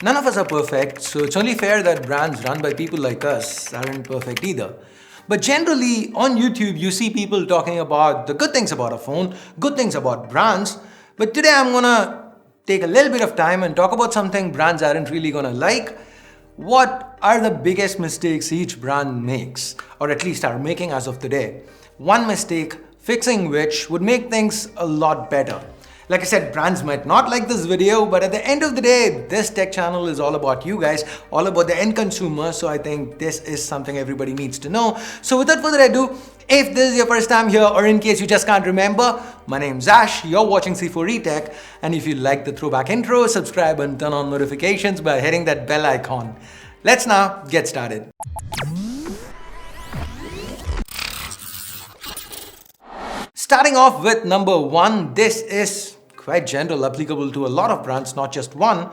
None of us are perfect, so it's only fair that brands run by people like us aren't perfect either. But generally, on YouTube, you see people talking about the good things about a phone, good things about brands. But today I'm gonna take a little bit of time and talk about something brands aren't really gonna like. What are the biggest mistakes each brand makes, or at least are making as of today? One mistake, fixing which would make things a lot better. Like I said, brands might not like this video, but at the end of the day, this tech channel is all about you guys, all about the end consumer. So I think this is something everybody needs to know. So without further ado, if this is your first time here, or in case you just can't remember, my name's Ash, you're watching C4E Tech. And if you like the throwback intro, subscribe and turn on notifications by hitting that bell icon. Let's now get started. Starting off with number one, this is quite general, applicable to a lot of brands, not just one.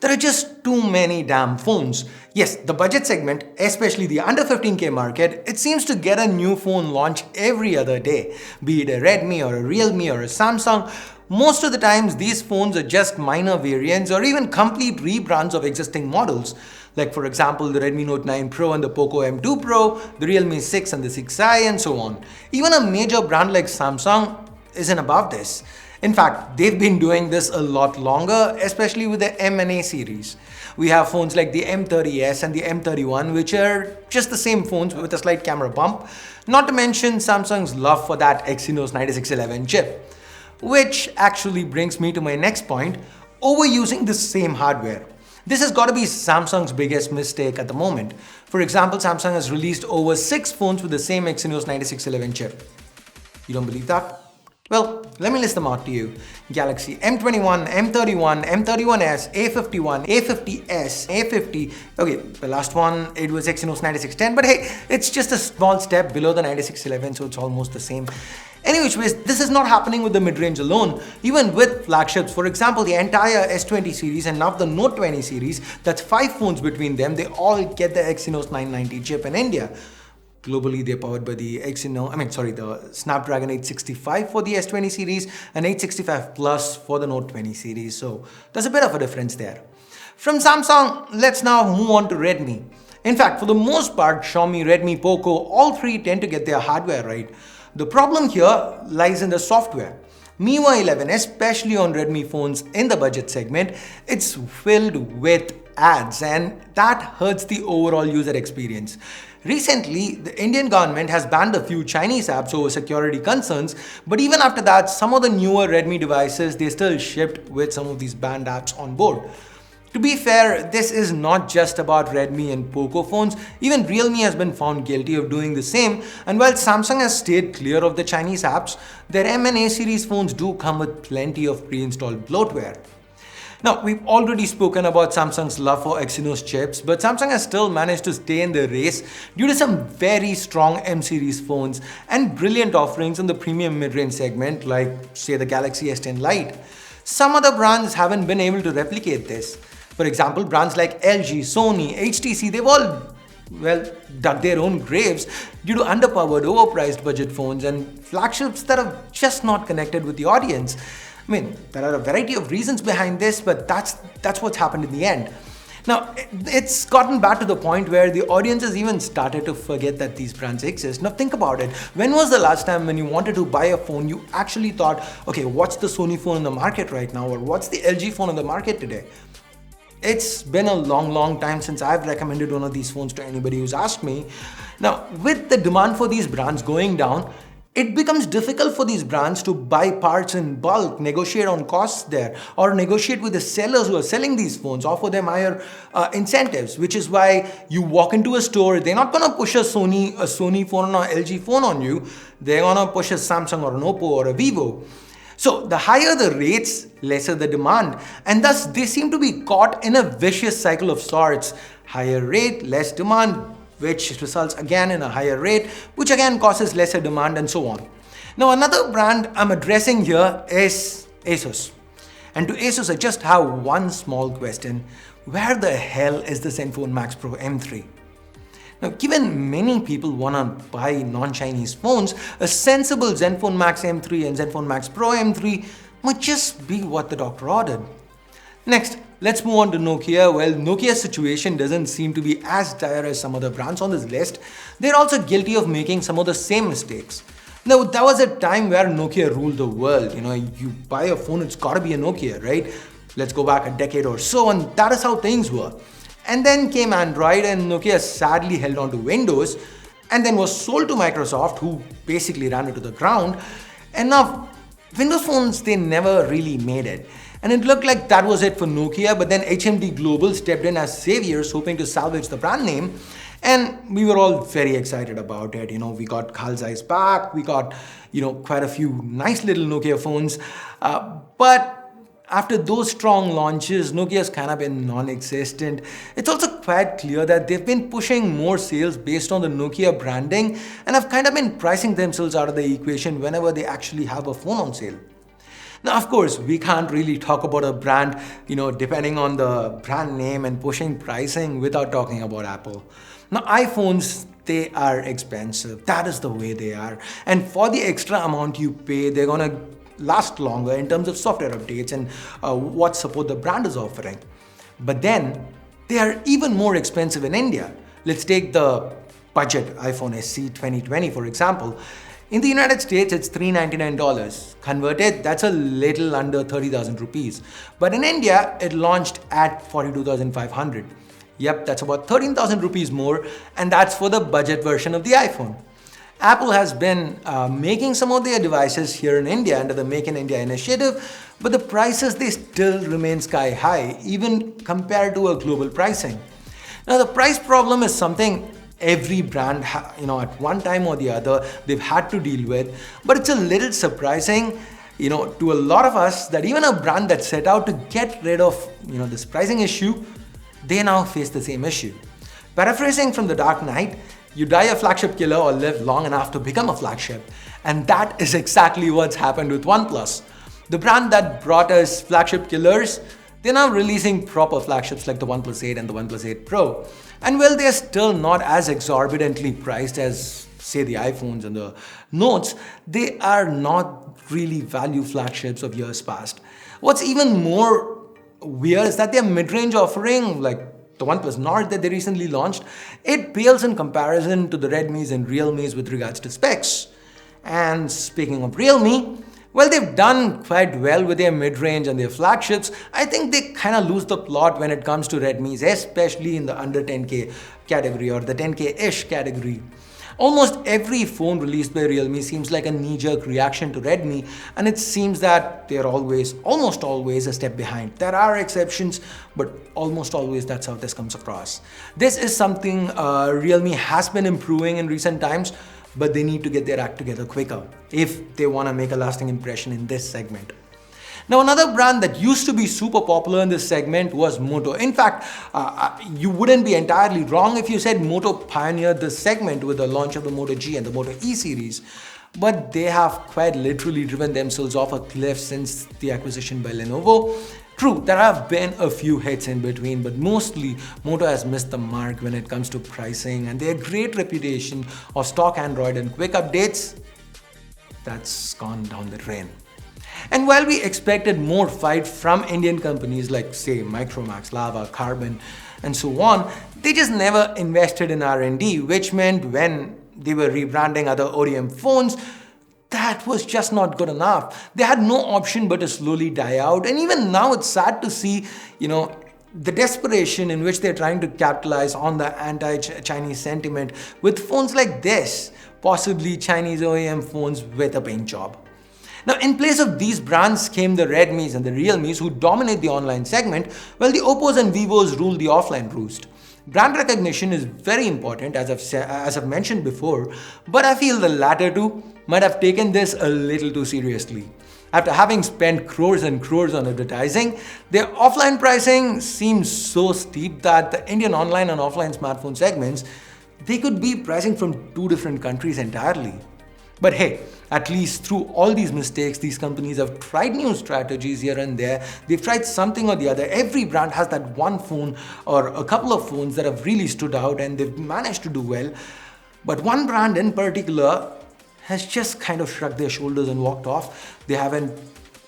There are just too many damn phones. Yes, the budget segment, especially the under 15K market, it seems to get a new phone launch every other day. Be it a Redmi or a Realme or a Samsung, most of the times these phones are just minor variants or even complete rebrands of existing models. Like for example, the Redmi Note 9 Pro and the POCO M2 Pro, the Realme 6 and the 6i and so on. Even a major brand like Samsung isn't above this. In fact, they've been doing this a lot longer, especially with the M and A series. We have phones like the M30s and the M31, which are just the same phones with a slight camera bump. Not to mention Samsung's love for that Exynos 9611 chip. Which actually brings me to my next point, overusing the same hardware. This has got to be Samsung's biggest mistake at the moment. For example, Samsung has released over 6 phones with the same Exynos 9611 chip. You don't believe that? Well, let me list them out to you. Galaxy M21, M31, M31s, A51, A50s, A50. Okay, the last one, it was Exynos 9610, but hey, it's just a small step below the 9611, so it's almost the same. Anyways, this is not happening with the mid-range alone. Even with flagships, for example, the entire S20 series and now the Note 20 series, that's 5 phones between them, they all get the Exynos 990 chip in India. Globally, they're powered by the the Snapdragon 865 for the S20 series and 865 Plus for the Note 20 series. So there's a bit of a difference there. From Samsung, let's now move on to Redmi. In fact, for the most part, Xiaomi, Redmi, POCO, all three tend to get their hardware right. The problem here lies in the software. MIUI 11, especially on Redmi phones in the budget segment, it's filled with ads and that hurts the overall user experience. Recently, the Indian government has banned a few Chinese apps over security concerns, but even after that, some of the newer Redmi devices, they still shipped with some of these banned apps on board. To be fair, this is not just about Redmi and POCO phones, even Realme has been found guilty of doing the same, and while Samsung has stayed clear of the Chinese apps, their M and A series phones do come with plenty of pre-installed bloatware. Now, we've already spoken about Samsung's love for Exynos chips, but Samsung has still managed to stay in the race due to some very strong M-series phones and brilliant offerings in the premium mid-range segment like, say, the Galaxy S10 Lite. Some other brands haven't been able to replicate this. For example, brands like LG, Sony, HTC, they've all, dug their own graves due to underpowered, overpriced budget phones and flagships that are just not connected with the audience. I mean, there are a variety of reasons behind this, but that's what's happened in the end. Now, it's gotten back to the point where the audience has even started to forget that these brands exist. Now, think about it. When was the last time when you wanted to buy a phone, you actually thought, okay, what's the Sony phone in the market right now? Or what's the LG phone in the market today? It's been a long time since I've recommended one of these phones to anybody who's asked me. Now, with the demand for these brands going down, it becomes difficult for these brands to buy parts in bulk, negotiate on costs there, or negotiate with the sellers who are selling these phones, offer them higher incentives, which is why you walk into a store, they're not going to push a Sony phone or LG phone on you, they're going to push a Samsung or an OPPO or a Vivo. So the higher the rates, lesser the demand, and thus they seem to be caught in a vicious cycle of sorts. Higher rate, less demand, which results again in a higher rate, which again causes lesser demand and so on. Now another brand I'm addressing here is ASUS. And to ASUS I just have one small question. Where the hell is the Zenfone Max Pro M3? Now, given many people want to buy non-Chinese phones, a sensible Zenfone Max M3 and Zenfone Max Pro M3 might just be what the doctor ordered. Next, Let's move on to Nokia. Well, Nokia's situation doesn't seem to be as dire as some other brands on this list. They're also guilty of making some of the same mistakes. Now, there was a time where Nokia ruled the world. You buy a phone, it's gotta be a Nokia, right? Let's go back a decade or so, and that is how things were. And then came Android, and Nokia sadly held on to Windows, and then was sold to Microsoft, who basically ran it to the ground. And now, Windows phones, they never really made it. And it looked like that was it for Nokia, but then HMD Global stepped in as saviors, hoping to salvage the brand name. And we were all very excited about it. We got Carl Zeiss back, we got, quite a few nice little Nokia phones. But after those strong launches, Nokia's kind of been non-existent. It's also quite clear that they've been pushing more sales based on the Nokia branding and have kind of been pricing themselves out of the equation whenever they actually have a phone on sale. Now, of course, we can't really talk about a brand, depending on the brand name and pushing pricing without talking about Apple. Now, iPhones, they are expensive. That is the way they are. And for the extra amount you pay, they're going to last longer in terms of software updates and what support the brand is offering. But then, they are even more expensive in India. Let's take the budget iPhone SE 2020, for example. In the United States, it's $399. Converted, that's a little under 30,000 rupees. But in India, it launched at 42,500. Yep, that's about 13,000 rupees more, and that's for the budget version of the iPhone. Apple has been making some of their devices here in India under the Make in India initiative, but the prices, they still remain sky high, even compared to a global pricing. Now, the price problem is something every brand, at one time or the other, they've had to deal with. But it's a little surprising, to a lot of us that even a brand that set out to get rid of, this pricing issue, they now face the same issue. Paraphrasing from The Dark Knight, you die a flagship killer or live long enough to become a flagship. And that is exactly what's happened with OnePlus. The brand that brought us flagship killers, they're now releasing proper flagships like the OnePlus 8 and the OnePlus 8 Pro. And while they're still not as exorbitantly priced as, say, the iPhones and the Notes, they are not really value flagships of years past. What's even more weird is that their mid-range offering, like the OnePlus Nord that they recently launched, it pales in comparison to the Redmis and Realmes with regards to specs. And speaking of Realme, well, they've done quite well with their mid-range and their flagships. I think they kind of lose the plot when it comes to Redmis, especially in the under 10K category or the 10K-ish category. Almost every phone released by Realme seems like a knee-jerk reaction to Redmi, and it seems that they're almost always a step behind. There are exceptions, but almost always that's how this comes across. This is something Realme has been improving in recent times, but they need to get their act together quicker if they want to make a lasting impression in this segment. Now, another brand that used to be super popular in this segment was Moto. In fact, you wouldn't be entirely wrong if you said Moto pioneered this segment with the launch of the Moto G and the Moto E series. But they have quite literally driven themselves off a cliff since the acquisition by Lenovo. True, there have been a few hits in between, but mostly Moto has missed the mark when it comes to pricing, and their great reputation of stock Android and quick updates, that's gone down the drain. And while we expected more fight from Indian companies like, say, Micromax, Lava, Carbon, and so on, they just never invested in R&D, which meant when they were rebranding other ODM phones, that was just not good enough. They had no option but to slowly die out. And even now it's sad to see, the desperation in which they're trying to capitalize on the anti-Chinese sentiment with phones like this, possibly Chinese OEM phones with a paint job. Now, in place of these brands came the Redmis and the Realmes who dominate the online segment, while the OPPOs and Vivos rule the offline roost. Brand recognition is very important, as I've mentioned before, but I feel the latter two might have taken this a little too seriously. After having spent crores and crores on advertising, their offline pricing seems so steep that the Indian online and offline smartphone segments, they could be pricing from two different countries entirely. But hey, at least through all these mistakes, these companies have tried new strategies here and there. They've tried something or the other. Every brand has that one phone or a couple of phones that have really stood out and they've managed to do well. But one brand in particular has just kind of shrugged their shoulders and walked off. They haven't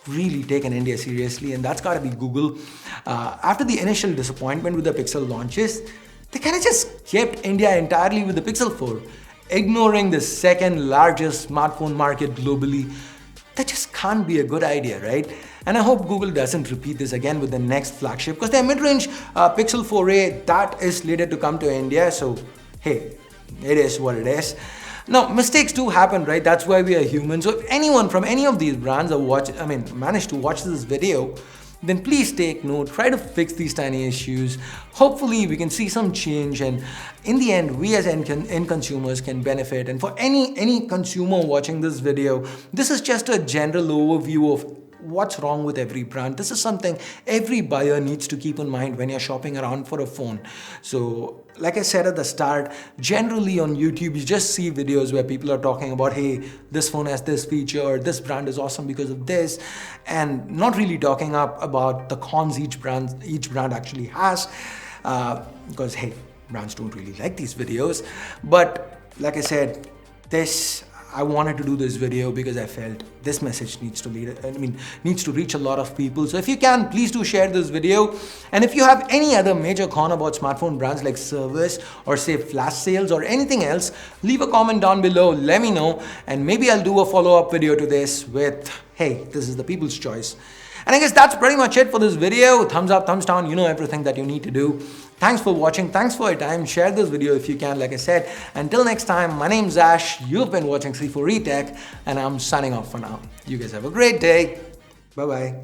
really taken India seriously, and that's got to be Google. After the initial disappointment with the Pixel launches, they kind of just kept India entirely with the Pixel 4, ignoring the second largest smartphone market globally. That just can't be a good idea, right? And I hope Google doesn't repeat this again with the next flagship, because their mid-range Pixel 4a, that is slated to come to India. So hey, it is what it is. Now, mistakes do happen, right? That's why we are human. So if anyone from any of these brands managed to watch this video, then please take note, try to fix these tiny issues. Hopefully we can see some change, and in the end, we as end consumers can benefit. And for any consumer watching this video, this is just a general overview of what's wrong with every brand. This is something every buyer needs to keep in mind when you're shopping around for a phone. So like I said at the start, generally on YouTube, you just see videos where people are talking about, hey, this phone has this feature, or this brand is awesome because of this, and not really talking about the cons each brand actually has, because hey, brands don't really like these videos. But like I said, I wanted to do this video because I felt this message needs to reach a lot of people. So if you can, please do share this video. And if you have any other major con about smartphone brands like service or say flash sales or anything else, leave a comment down below, let me know, and maybe I'll do a follow-up video to this with, hey, this is the people's choice. And I guess that's pretty much it for this video. Thumbs up, thumbs down, you know everything that you need to do. Thanks for watching. Thanks for your time. Share this video if you can, like I said. Until next time, my name's Ash. You've been watching C4E Tech, and I'm signing off for now. You guys have a great day. Bye-bye.